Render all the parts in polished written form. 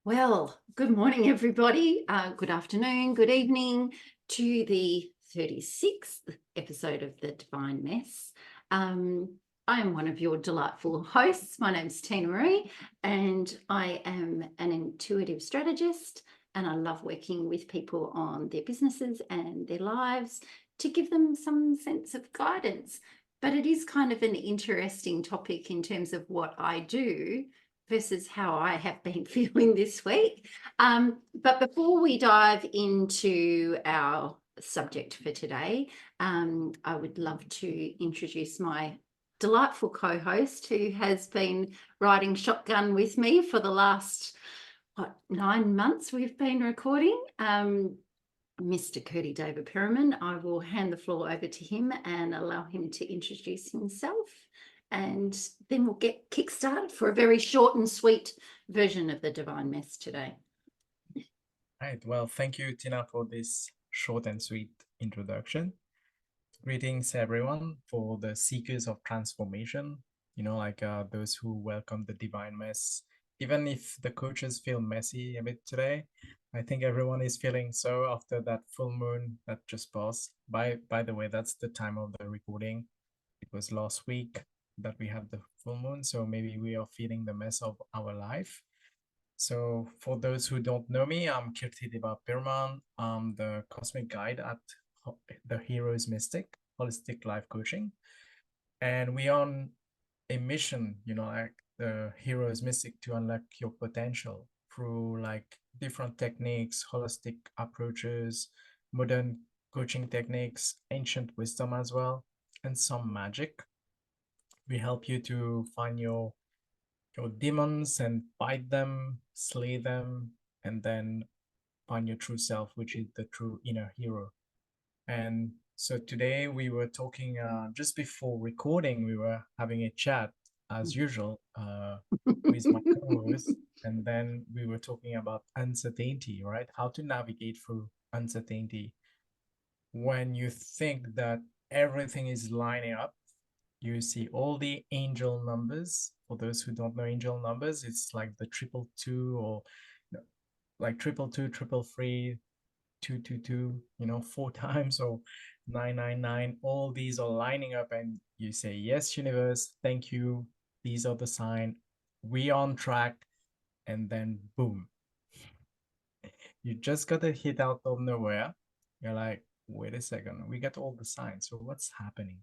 Well, good morning, everybody. Good afternoon, good evening to the 36th episode of The Divine Mess. I am one of your delightful hosts. My name's Tina Marie, and I am an intuitive strategist, and I love working with people on their businesses and their lives to give them some sense of guidance. But it is kind of an interesting topic in terms of what I do versus how I have been feeling this week. But before we dive into our subject for today, I would love to introduce my delightful co-host who has been riding shotgun with me for the last 9 months we've been recording. Mr. Curdy David Perriman. I will hand the floor over to him and allow him to introduce himself, and then we'll get kick-started for a very short and sweet version of the Divine Mess today. Right. Well, thank you, Tina, for this short and sweet introduction. Greetings, everyone, for the seekers of transformation, those who welcome the Divine Mess. Even if the coaches feel messy a bit today, I think everyone is feeling so after that full moon that just passed. By the way, that's the time of the recording. It was last week that we had the full moon, so maybe we are feeling the mess of our life. So for those who don't know me, I'm Kirti Deva Pirman. I'm the cosmic guide at the Hero's Mystic, Holistic Life Coaching. And we are on a mission, like the Hero's Mystic, to unlock your potential through like different techniques, holistic approaches, modern coaching techniques, ancient wisdom as well, and some magic. We help you to find your demons and fight them, slay them, and then find your true self, which is the true inner hero. And so today we were talking, just before recording, we were having a chat as usual with my co-host. And then we were talking about uncertainty, right? How to navigate through uncertainty. When you think that everything is lining up, you see all the angel numbers. For those who don't know angel numbers, it's like the 222 or like 222, 333, 222, 4 times, or 999. All these are lining up, and you say, yes, universe, thank you. These are the sign. We on track. And then boom, you just got a hit out of nowhere. You're like, wait a second, we got all the signs. So what's happening?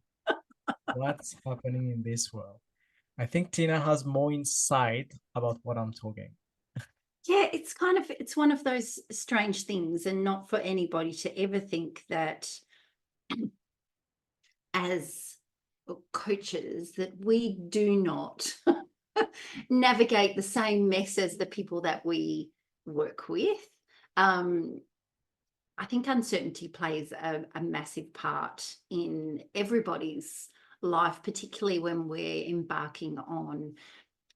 What's happening in this world? I think Tina has more insight about what I'm talking. Yeah, it's one of those strange things, and not for anybody to ever think that as coaches that we do not navigate the same mess as the people that we work with. I think uncertainty plays a massive part in everybody's life, particularly when we're embarking on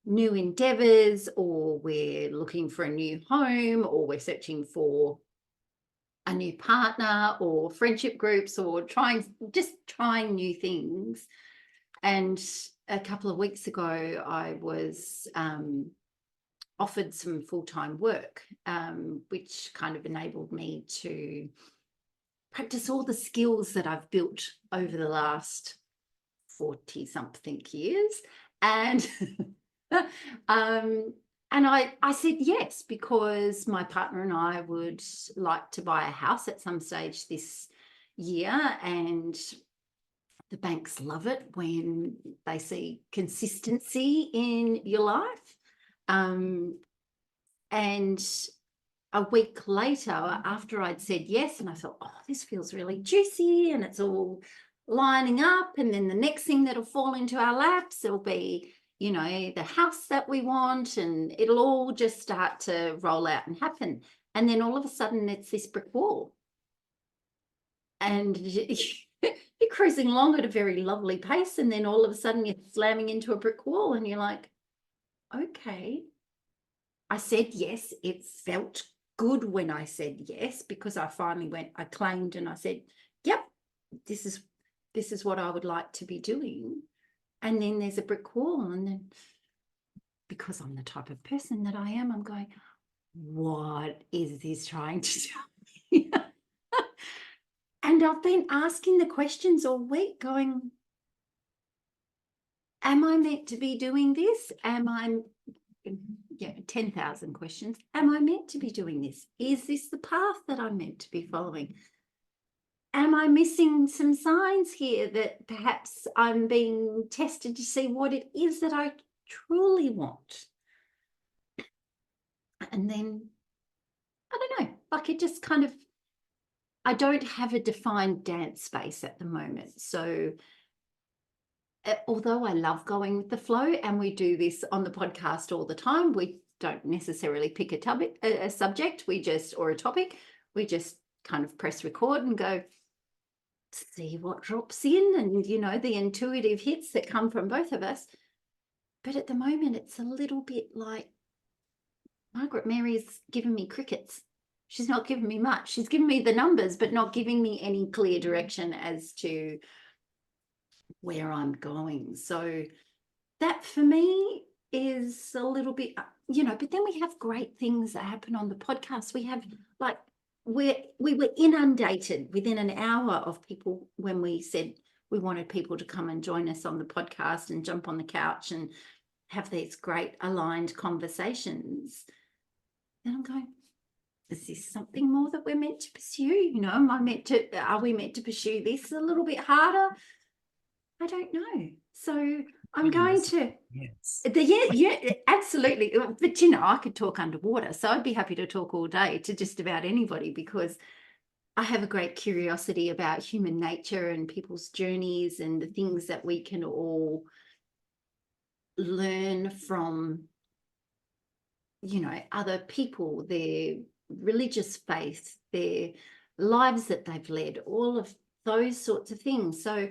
new endeavors, or we're looking for a new home, or we're searching for a new partner, or friendship groups, or trying new things. And a couple of weeks ago, I was offered some full-time work, which kind of enabled me to practice all the skills that I've built over the last 40-something years. And and I said yes, because my partner and I would like to buy a house at some stage this year, and the banks love it when they see consistency in your life. And a week later, after I'd said yes, and I thought, oh, this feels really juicy and it's all lining up, and then the next thing that'll fall into our laps, it'll be, the house that we want, and it'll all just start to roll out and happen. And then all of a sudden it's this brick wall. And you're cruising along at a very lovely pace, and then all of a sudden you're slamming into a brick wall, and you're like, okay, I said yes. It felt good when I said yes, because I finally I claimed, and I said, yep, this is what I would like to be doing. And then there's a brick wall, and then because I'm the type of person that I am, I'm going, what is this trying to tell me? And I've been asking the questions all week going, am I meant to be doing this? Am I, 10,000 questions. Am I meant to be doing this? Is this the path that I'm meant to be following? Am I missing some signs here that perhaps I'm being tested to see what it is that I truly want? And then, I don't know, like it just kind of, I don't have a defined dance space at the moment. So although I love going with the flow, and we do this on the podcast all the time, we don't necessarily pick a subject, or a topic, we just kind of press record and go, see what drops in, and the intuitive hits that come from both of us. But at the moment it's a little bit like Margaret Mary's given me crickets. She's not giving me much. She's given me the numbers, but not giving me any clear direction as to where I'm going. So that for me is a little bit, but then we have great things that happen on the podcast. We have like, we were inundated within an hour of people when we said we wanted people to come and join us on the podcast and jump on the couch and have these great aligned conversations. And I'm going, is this something more that we're meant to pursue? Are we meant to pursue this a little bit harder? I don't know. So I'm going to, Yes. yeah, absolutely. But I could talk underwater, so I'd be happy to talk all day to just about anybody, because I have a great curiosity about human nature and people's journeys and the things that we can all learn from, other people, their religious faith, their lives that they've led, all of those sorts of things. So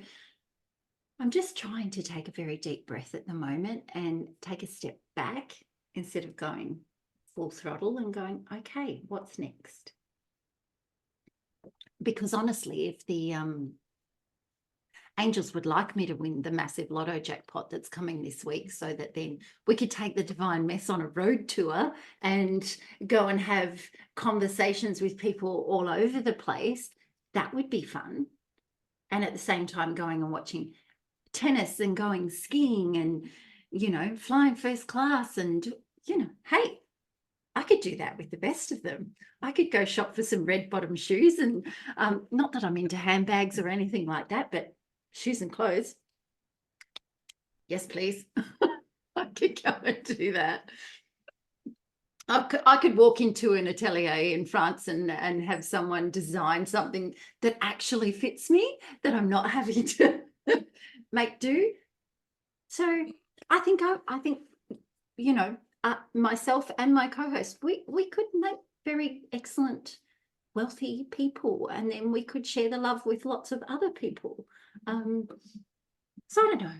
I'm just trying to take a very deep breath at the moment and take a step back instead of going full throttle and going, okay, what's next? Because honestly, if the angels would like me to win the massive lotto jackpot that's coming this week, so that then we could take the Divine Mess on a road tour and go and have conversations with people all over the place, that would be fun. And at the same time going and watching tennis and going skiing and flying first class, and hey, I could do that with the best of them. I could go shop for some red bottom shoes, and not that I'm into handbags or anything like that, but shoes and clothes, yes please. I could go and do that. I could walk into an atelier in France and have someone design something that actually fits me, that I'm not having to make do. So I think myself and my co-host, we could make very excellent, wealthy people, and then we could share the love with lots of other people. So I don't know.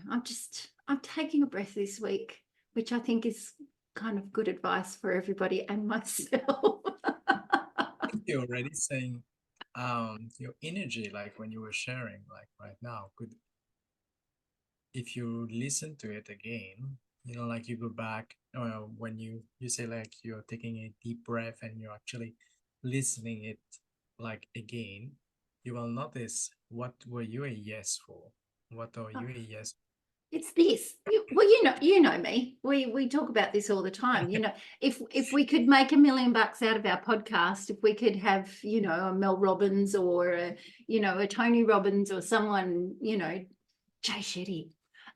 I'm taking a breath this week, which I think is kind of good advice for everybody and myself. You're already saying your energy, like when you were sharing, like right now, could, if you listen to it again, like you go back when you say like you're taking a deep breath and you're actually listening it like again, you will notice what were you a yes for, what are you a yes. It's this. Well, you know me. We talk about this all the time. If we could make $1 million out of our podcast, if we could have, a Mel Robbins or a Tony Robbins or someone, Jay Shetty,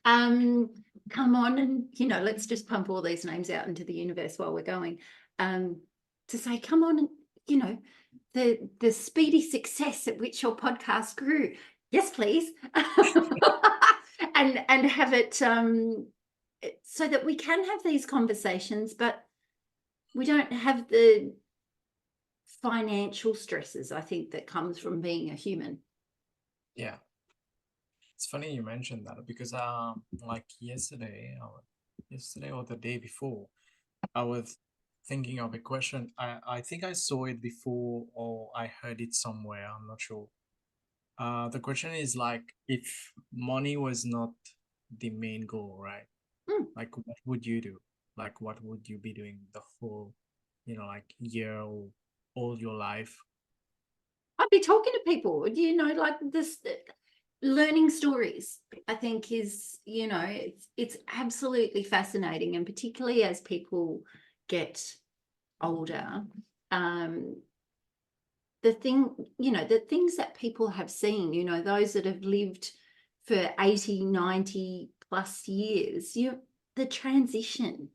come on and let's just pump all these names out into the universe while we're going, to say, come on, and the speedy success at which your podcast grew. Yes, please. and have it so that we can have these conversations, but we don't have the financial stresses, I think, that comes from being a human. Yeah, it's funny you mentioned that, because like yesterday or the day before, I was thinking of a question. I think I saw it before or I heard it somewhere, I'm not sure. The question is like, if money was not the main goal, right? Mm. Like, what would you do? Like, what would you be doing the whole? like year or all your life? I'd be talking to people, like this learning stories, I think is, it's absolutely fascinating. And particularly as people get older, the things that people have seen, those that have lived for 80, 90 plus years, the transition,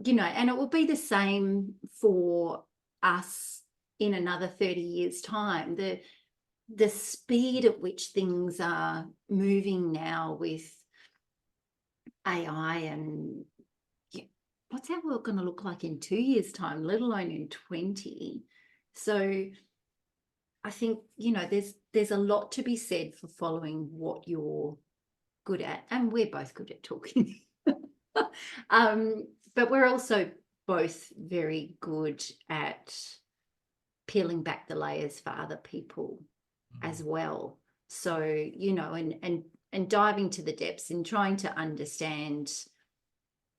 and it will be the same for us in another 30 years' time. The speed at which things are moving now with AI, and what's our world going to look like in 2 years' time, let alone in 20? So I think, there's a lot to be said for following what you're good at, and we're both good at talking. But we're also both very good at peeling back the layers for other people as well. So, and diving to the depths and trying to understand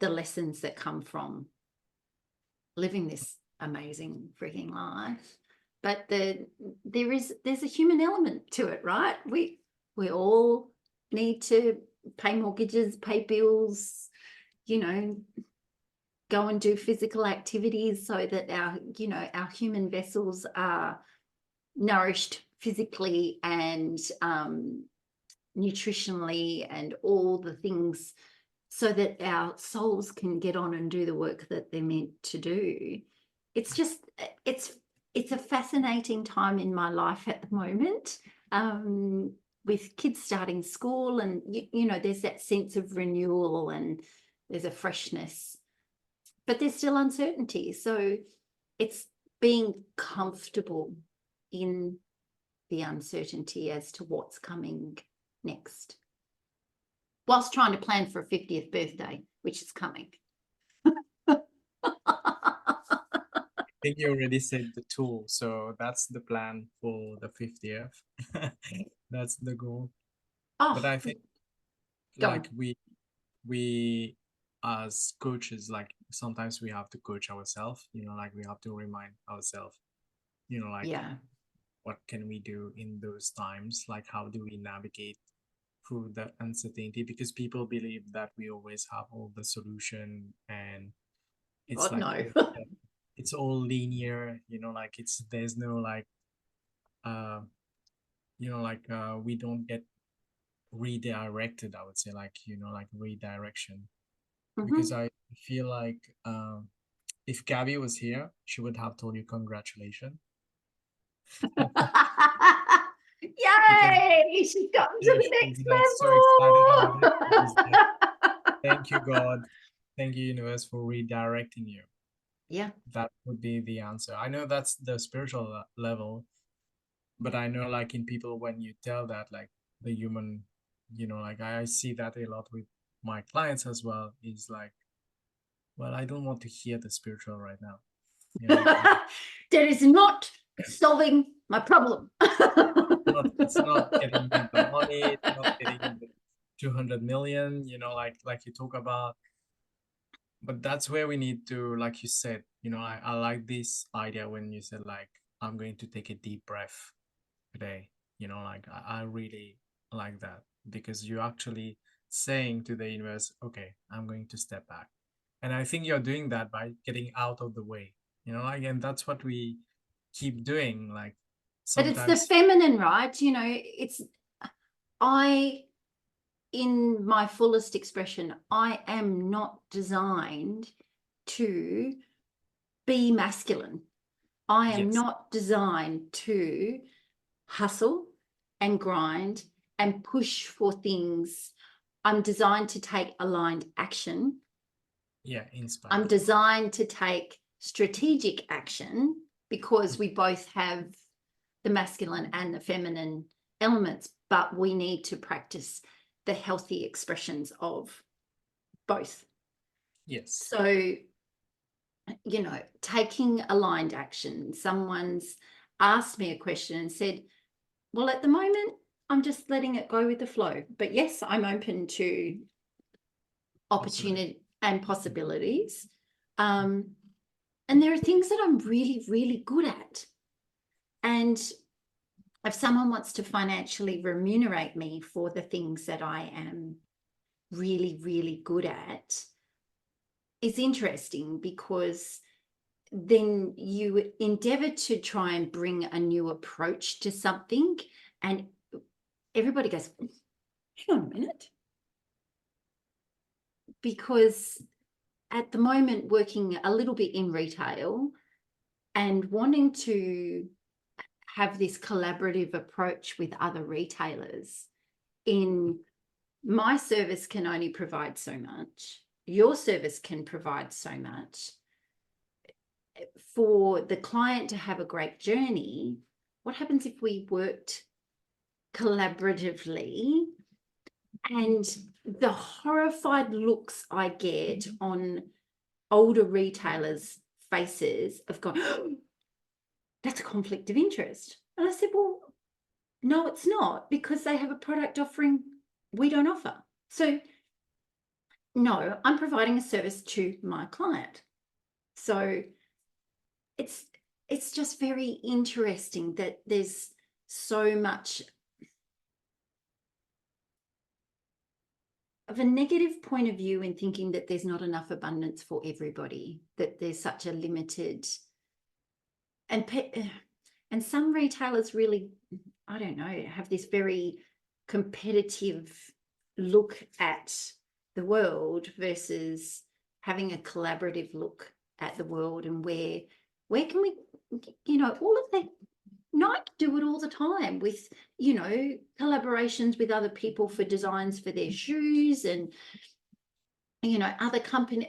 the lessons that come from living this amazing freaking life. But there's a human element to it, right? We all need to pay mortgages, pay bills, go and do physical activities so that our human vessels are nourished physically and nutritionally and all the things, so that our souls can get on and do the work that they're meant to do. It's just, it's a fascinating time in my life at the moment, with kids starting school, and there's that sense of renewal and there's a freshness, but there's still uncertainty. So it's being comfortable in the uncertainty as to what's coming next, whilst trying to plan for a 50th birthday, which is coming. I think you already said the tool, so that's the plan for the 50th. That's the goal. But I think like we as coaches, like sometimes we have to coach ourselves, like we have to remind ourselves, like yeah, what can we do in those times? Like how do we navigate through the uncertainty? Because people believe that we always have all the solution, and it's God like no. it's all linear, like there's no like uh we don't get redirected, I would say, like like redirection. Because I feel like if Gabby was here, she would have told you congratulations. Because Yay, she's gotten yeah, to the she's next like so excited about it. She's like, level. thank you, God. Thank you, universe, for redirecting you. Yeah. That would be the answer. I know that's the spiritual level, but I know like in people, when you tell that, like the human, like I see that a lot with my clients as well, is like, well, I don't want to hear the spiritual right now. That is not solving my problem. It's not getting me the money, it's not getting the 200 million, like you talk about. But that's where we need to, like you said, I like this idea when you said like, I'm going to take a deep breath today. Like I really like that, because you're actually saying to the universe, okay, I'm going to step back. And I think you're doing that by getting out of the way, like, and that's what we keep doing. Like But it's the sometimes, feminine, right? In my fullest expression, I am not designed to be masculine. I am yes, not designed to hustle and grind and push for things. I'm designed to take aligned action. yeah, inspired. I'm designed to take strategic action, because we both have the masculine and the feminine elements, but we need to practice the healthy expressions of both. Yes. So, taking aligned action. Someone's asked me a question and said, well, at the moment, I'm just letting it go with the flow. But yes, I'm open to opportunity and possibilities. And there are things that I'm really, really good at. And if someone wants to financially remunerate me for the things that I am really, really good at, it's interesting, because then you endeavor to try and bring a new approach to something, and everybody goes, hang on a minute. Because at the moment, working a little bit in retail and wanting to have this collaborative approach with other retailers, in my service can only provide so much, your service can provide so much. For the client to have a great journey, what happens if we worked collaboratively? And the horrified looks I get on older retailers' faces of going, oh, that's a conflict of interest. And I said, well, no, it's not, because they have a product offering we don't offer. So no, I'm providing a service to my client. So it's just very interesting that there's so much of a negative point of view in thinking that there's not enough abundance for everybody, that there's such a limited, and some retailers really, I don't know, have this very competitive look at the world versus having a collaborative look at the world. And where can we, all of that, Nike do it all the time with, collaborations with other people for designs for their shoes, and, other company,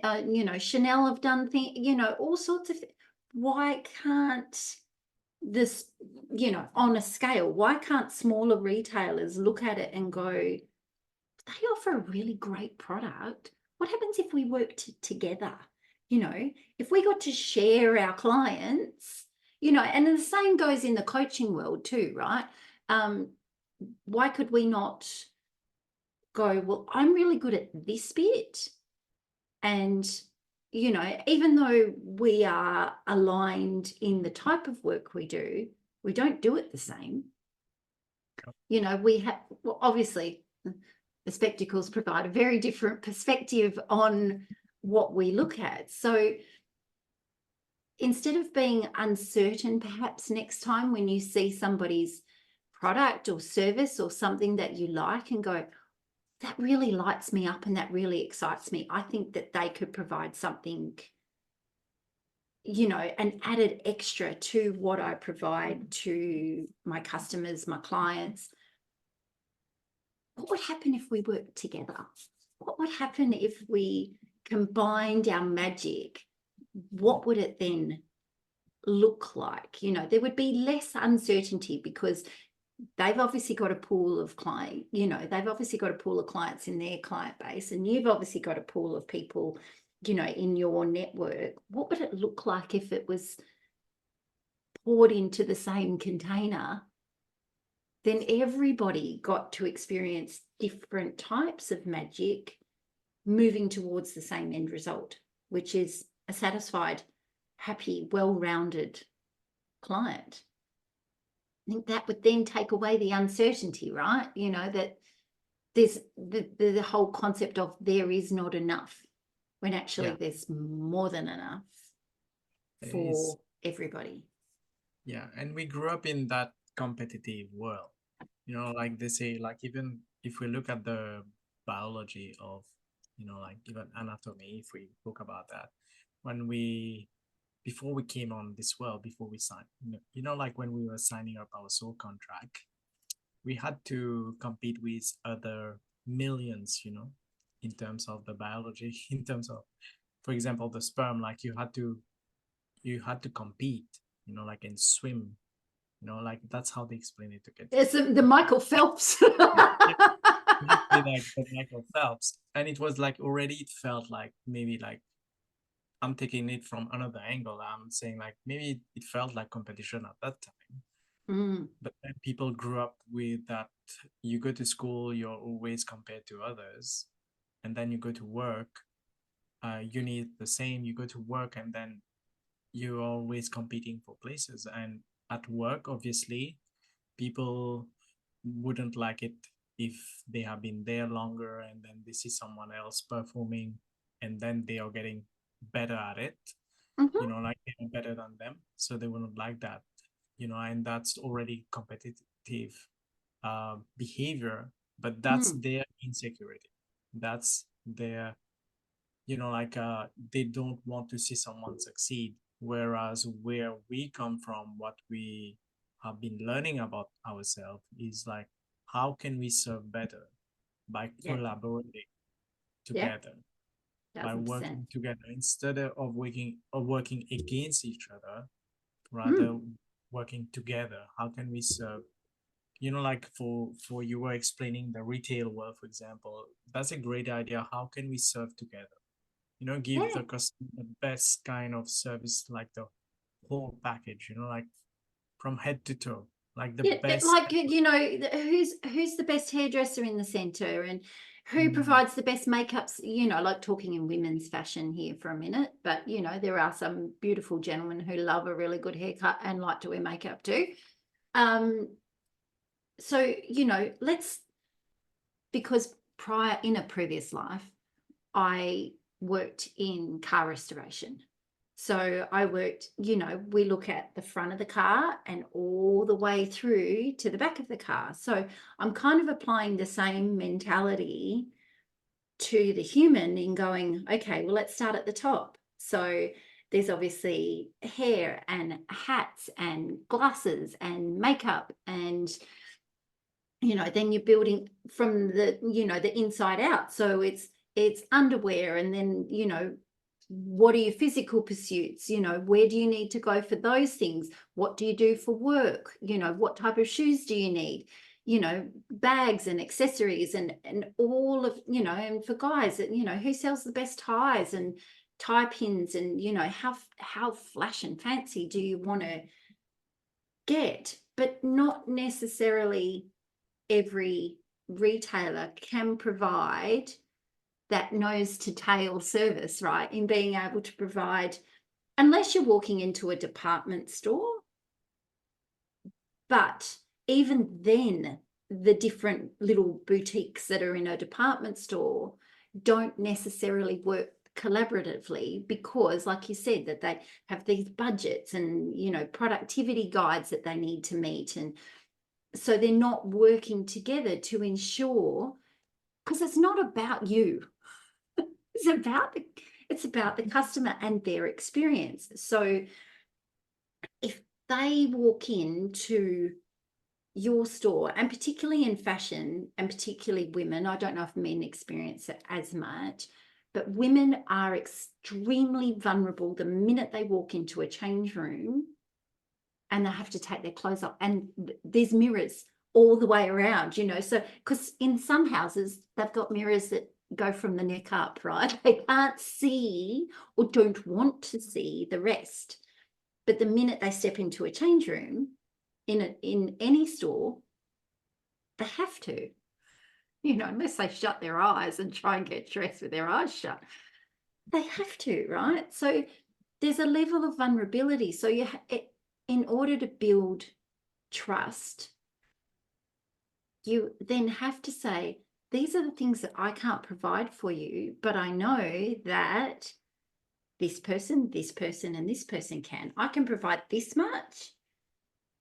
Chanel have done things, all sorts of, why can't this, on a scale, why can't smaller retailers look at it and go, they offer a really great product? What happens if we worked together? If we got to share our clients, and the same goes in the coaching world too, right? Why could we not go, well, I'm really good at this bit, and even though we are aligned in the type of work we don't do it the same. We have, well, obviously the spectacles provide a very different perspective on what we look at. So instead of being uncertain, perhaps next time when you see somebody's product or service or something that you like and go, that really lights me up and that really excites me, I think that they could provide something, an added extra to what I provide to my customers, my clients. What would happen if we worked together? What would happen if we combined our magic? What would it then look like? There would be less uncertainty, because they've obviously got a pool of clients, they've obviously got a pool of clients in their client base, and you've obviously got a pool of people, in your network. What would it look like if it was poured into the same container? Then everybody got to experience different types of magic, moving towards the same end result, which is a satisfied, happy, well-rounded client. I think that would then take away the uncertainty, right? That there's the whole concept of there is not enough, when actually there's more than enough for everybody. Yeah, and we grew up in that competitive world. Like they say, like even if we look at the biology of, like even anatomy, if we talk about that, before we came on this world, before we signed, like when we were signing up our soul contract, we had to compete with other millions, in terms of the biology, in terms of, for example, the sperm, like you had to compete, like in swim, like that's how they explain it to kids. It's the Michael Phelps. Like the Michael Phelps, and it was like already it felt like maybe like I'm taking it from another angle. I'm saying like maybe it felt like competition at that time. But then people grew up with that. You go to school, you're always compared to others, and then you go to work, you need the same. You go to work, and then you're always competing for places. And at work, obviously, people wouldn't like it if they have been there longer and then they see someone else performing and then they are getting better at it, Mhm. like they're better than them. So they wouldn't like that, and that's already competitive behavior, but that's Mm. their insecurity. That's their, they don't want to see someone succeed. Whereas where we come from, what we have been learning about ourselves is like, how can we serve better by Yeah. collaborating Yeah. together, by 1,000%. working together instead of working against each other, Mm. rather working together. How can we serve? Like for you were explaining the retail world, for example, that's a great idea. How can we serve together? Give Yeah. the customer the best kind of service, like the whole package, like from head to toe, like the Yeah, best. like who's the best hairdresser in the center, and who Mm, provides the best makeups, like talking in women's fashion here for a minute, but there are some beautiful gentlemen who love a really good haircut and like to wear makeup too. Um, so let's, because in a previous life, I worked in car restoration. So I worked, we look at the front of the car and all the way through to the back of the car. So I'm kind of applying the same mentality to the human in going, okay, well, let's start at the top. So there's obviously hair and hats and glasses and makeup, and then you're building from the inside out. So it's underwear, and then what are your physical pursuits, where do you need to go for those things, what do you do for work, what type of shoes do you need, bags and accessories, and all of, and for guys, who sells the best ties and tie pins, and how flash and fancy do you want to get. But not necessarily every retailer can provide that nose to tail service, right? In being able to provide, unless you're walking into a department store. But even then, the different little boutiques that are in a department store don't necessarily work collaboratively, because like you said, that they have these budgets and productivity guides that they need to meet, and so they're not working together to ensure, because it's not about you. It's about the customer and their experience. So if they walk into your store, and particularly in fashion, and particularly women, I don't know if men experience it as much, but women are extremely vulnerable the minute they walk into a change room and they have to take their clothes off, and there's mirrors all the way around, so because in some houses they've got mirrors that go from the neck up, right? They can't see or don't want to see the rest. But the minute they step into a change room in any store, they have to, unless they shut their eyes and try and get dressed with their eyes shut, they have to, right? So there's a level of vulnerability. So in order to build trust, you then have to say, these are the things that I can't provide for you, but I know that this person, and this person can. I can provide this much,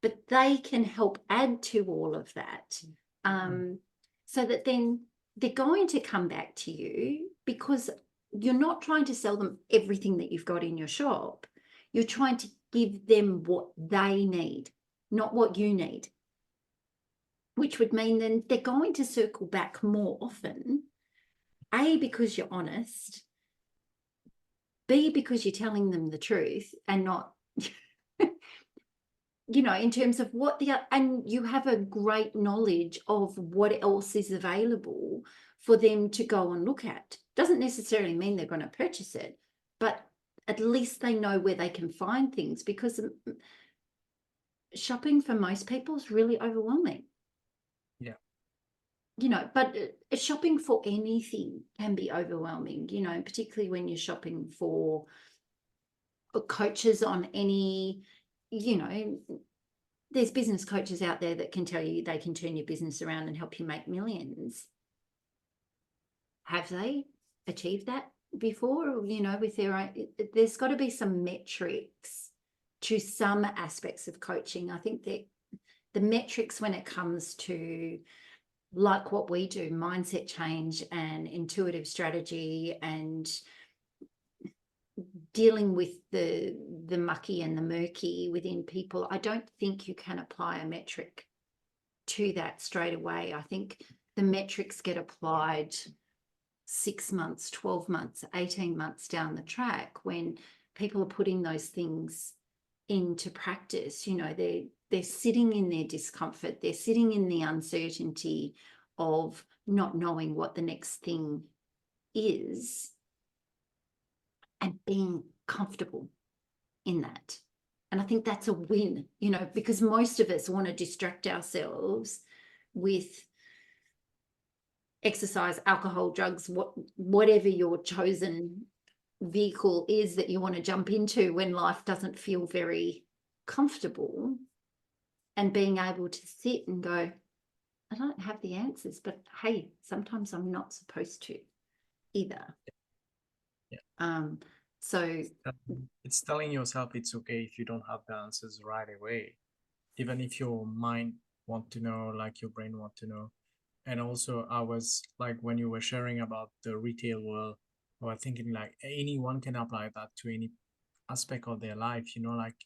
but they can help add to all of that. So that then they're going to come back to you, because you're not trying to sell them everything that you've got in your shop. You're trying to give them what they need, not what you need, which would mean then they're going to circle back more often, A, because you're honest, B, because you're telling them the truth and not in terms of and you have a great knowledge of what else is available for them to go and look at. Doesn't necessarily mean they're going to purchase it, but at least they know where they can find things, because shopping for most people is really overwhelming. yeah. But shopping for anything can be overwhelming, particularly when you're shopping for coaches on any, you know, there's business coaches out there that can tell you they can turn your business around and help you make millions. Have they achieved that before? You know, with their own, there's got to be some metrics to some aspects of coaching. I think that the metrics when it comes to, like what we do, mindset change and intuitive strategy and dealing with the mucky and the murky within people, I don't think you can apply a metric to that straight away. I think the metrics get applied 6 months, 12 months, 18 months down the track when people are putting those things into practice. You know, they're sitting in their discomfort, they're sitting in the uncertainty of not knowing what the next thing is and being comfortable in that. And I think that's a win, you know, because most of us want to distract ourselves with exercise, alcohol, drugs, whatever your chosen vehicle is that you want to jump into when life doesn't feel very comfortable, and being able to sit and go, I don't have the answers, but hey, sometimes I'm not supposed to either. Yeah. So it's telling yourself it's okay if you don't have the answers right away, even if your mind want to know, like your brain want to know. And also I was like, when you were sharing about the retail world, I was thinking like anyone can apply that to any aspect of their life, you know, like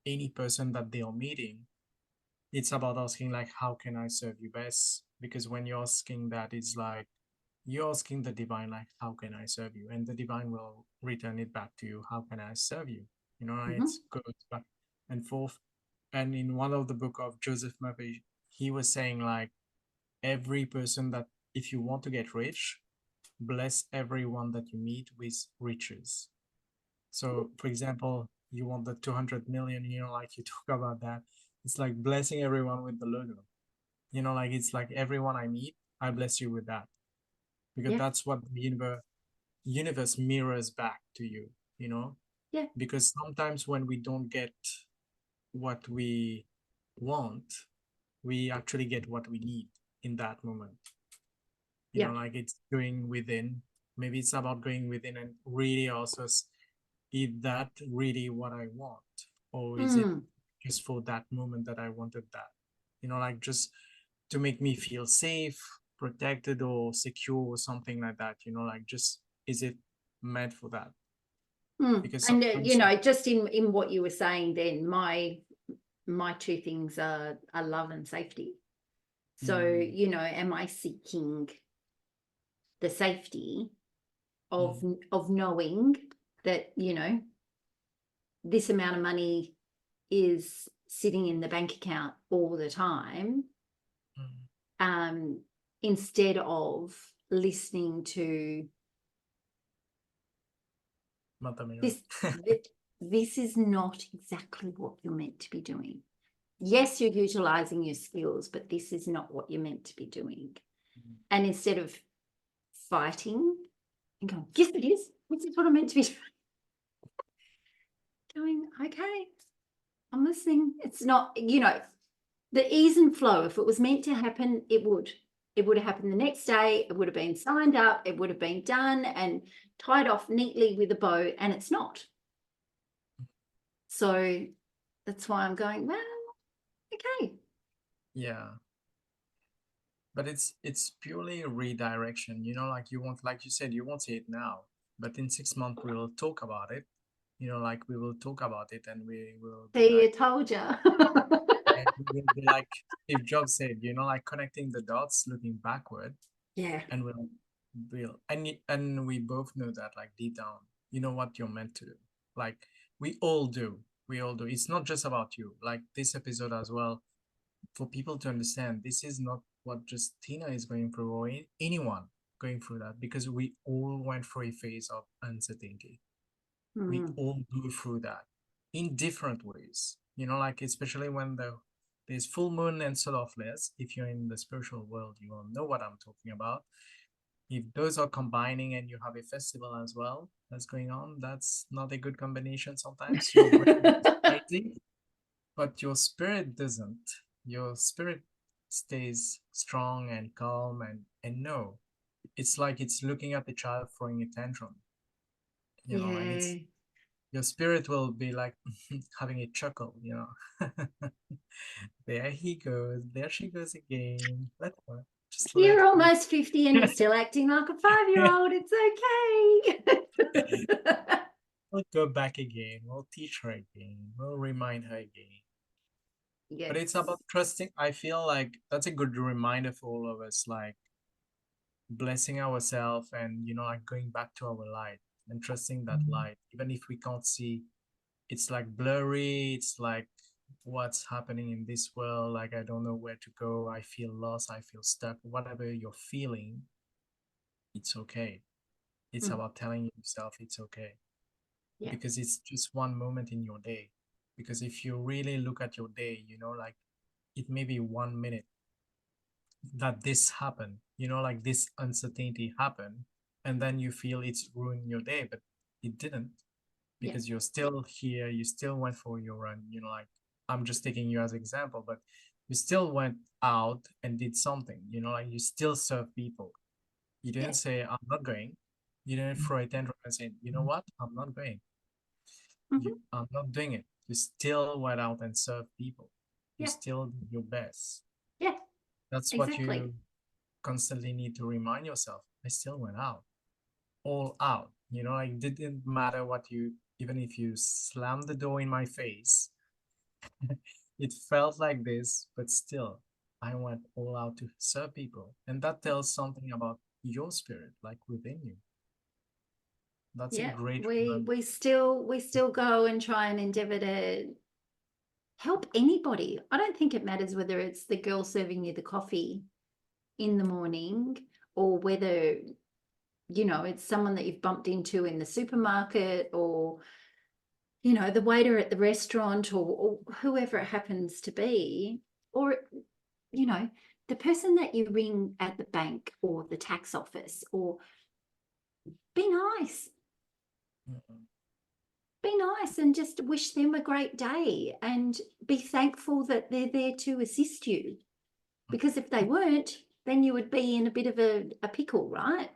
any person that they are meeting, it's about asking like, how can I serve you best? Because when you're asking that, it's like you're asking the divine, like, how can I serve you? And the divine will return it back to you. How can I serve you? You know, it's goes back and forth. And in one of the book of Joseph Murphy, he was saying like, every person that, if you want to get rich, bless everyone that you meet with riches. So for example, you want the 200 million, you know, like you talk about that. It's like blessing everyone with the logo. You know, like it's like everyone I meet, I bless you with that. Because that's what the universe mirrors back to you, you know? Yeah. Because sometimes when we don't get what we want, we actually get what we need in that moment. You know, like it's going within. Maybe it's about going within and really also, is that really what I want? Or is it just for that moment that I wanted that? You know, like just to make me feel safe, protected, or secure, or something like that. You know, like just, is it meant for that? Because and sometimes, you know, just in what you were saying then, my two things are love and safety. So you know, am I seeking the safety of knowing that, you know, this amount of money is sitting in the bank account all the time, instead of listening to this is not exactly what you're meant to be doing. Yes, you're utilizing your skills, but this is not what you're meant to be doing. And instead of fighting and going, yes, it is. This is what I'm meant to be doing. Going, okay, I'm listening. It's not, you know, the ease and flow. If it was meant to happen, it would. It would have happened the next day. It would have been signed up. It would have been done and tied off neatly with a bow, and it's not. So that's why I'm going, well, okay. Yeah. But it's purely a redirection, you know, like you want, like you said, you won't say it now, but in 6 months we will talk about it. You know, like we will talk about it and we will be See, like, I told you. and we will be like Steve Jobs said, you know, like connecting the dots, looking backward. Yeah. And and we both know that like deep down, you know what you're meant to do. Like we all do. We all do. It's not just about you. Like this episode as well, for people to understand, this is not what just Tina is going through or anyone going through that, because we all went through a phase of uncertainty. We all go through that in different ways, you know, like especially when there's full moon and solar flares. If you're in the spiritual world, you all know what I'm talking about. if those are combining and you have a festival as well that's going on, that's not a good combination sometimes. Your brain goes crazy, but your spirit doesn't. Your spirit stays strong and calm and no. It's like it's looking at the child throwing a tantrum. Like it's Yeah. your spirit will be like having a chuckle, There he goes, there she goes again. Let her, just let You're her. almost 50 and you're still acting like a 5-year-old. It's okay. We'll go back again. We'll teach her again. We'll remind her again. But it's Yes. about trusting. I feel like that's a good reminder for all of us, like blessing ourselves and, like going back to our light and trusting that light. Even if we can't see, it's like blurry. It's like what's happening in this world. Like, I don't know where to go. I feel lost. I feel stuck. Whatever you're feeling, it's okay. It's Mm. about telling yourself it's okay. Yeah. Because it's just one moment in your day. Because if you really look at your day, like it may be 1 minute that this happened, like this uncertainty happened, and then you feel it's ruined your day, but it didn't Yeah. because you're still here, you still went for your run, like I'm just taking you as example, but you still went out and did something, like you still serve people. You Yeah. didn't say, I'm not going. You didn't throw a tantrum and say, you know what, I'm not going. Mhm. I'm not doing it. You still went out and served people. You Yeah. still did your best. Yeah. That's what Exactly. you constantly need to remind yourself. I still went out, all out. It didn't matter what even if you slammed the door in my face, it felt like this, but still, I went all out to serve people. And that tells something about your spirit, like within you. That's a Yeah. great We reminder. we still we still go and try and endeavor to help anybody. I don't think it matters whether it's the girl serving you the coffee in the morning or whether it's someone that you've bumped into in the supermarket or the waiter at the restaurant or whoever it happens to be, or the person that you ring at the bank or the tax office, or be nice. Mhm. Be nice and just wish them a great day and be thankful that they're there to assist you. Because if they weren't, then you would be in a bit of a pickle, right?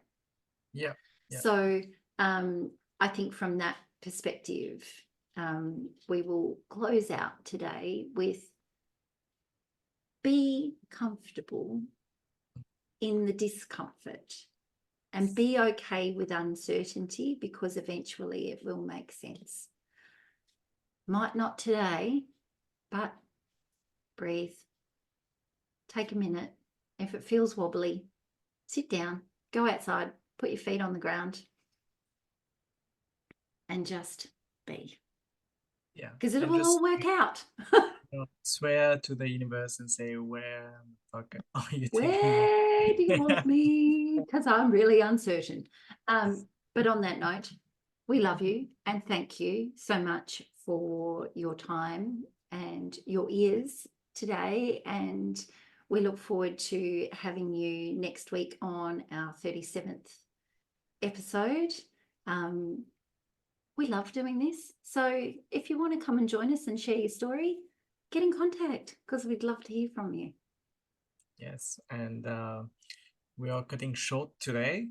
Yeah, yeah. So I think from that perspective, we will close out today with be comfortable in the discomfort and be okay with uncertainty because eventually it will make sense. Might not today, but breathe. Take a minute. If it feels wobbly, sit down, go outside, put your feet on the ground and just be. Yeah. Because it And will all just work out. swear to the universe and say, where the fuck are you taking me? Where do you want me? Because I'm really uncertain. But on that note, we love you and thank you so much for your time and your ears today. And we look forward to having you next week on our 37th episode. We love doing this. So if you want to come and join us and share your story, get in contact because we'd love to hear from you. Yes. And we are cutting short today.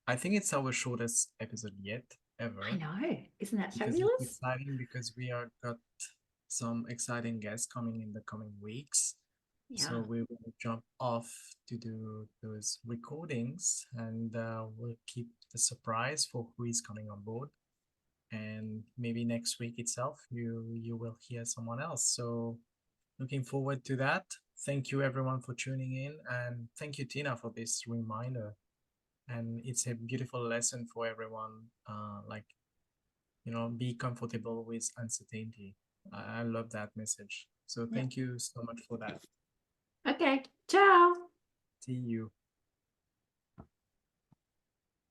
I think it's our shortest episode yet, I ever, know. Isn't that because it's fabulous? exciting because we are got some exciting guests coming in the coming weeks. So Yeah. we will jump off to do those recordings and we'll keep the surprise for who is coming on board. And maybe next week itself, you will hear someone else. So looking forward to that. Thank you everyone for tuning in, and thank you Tina for this reminder. And it's a beautiful lesson for everyone. Like be comfortable with uncertainty. I love that message. So Yeah. thank you so much for that. Okay. Ciao. See you.